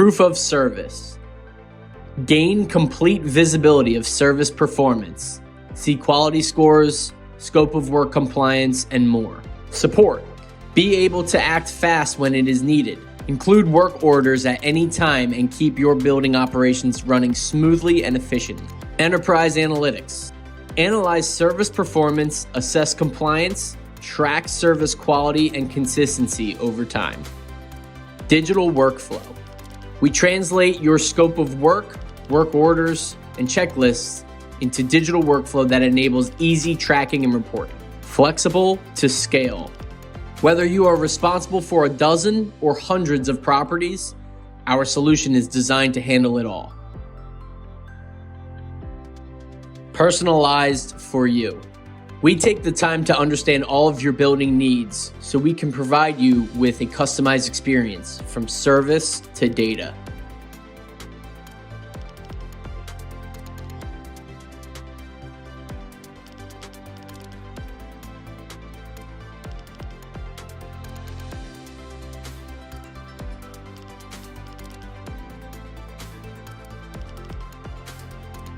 Proof of service. Gain complete visibility of service performance. See quality scores, scope of work compliance, and more. Support. Be able to act fast when it is needed. Include work orders at any time and keep your building operations running smoothly and efficiently. Enterprise analytics. Analyze service performance, assess compliance, track service quality and consistency over time. Digital workflow. We translate your scope of work orders, and checklists into digital workflow that enables easy tracking and reporting. Flexible to scale. Whether you are responsible for a dozen or hundreds of properties, our solution is designed to handle it all. Personalized for you. We take the time to understand all of your building needs so we can provide you with a customized experience from service to data.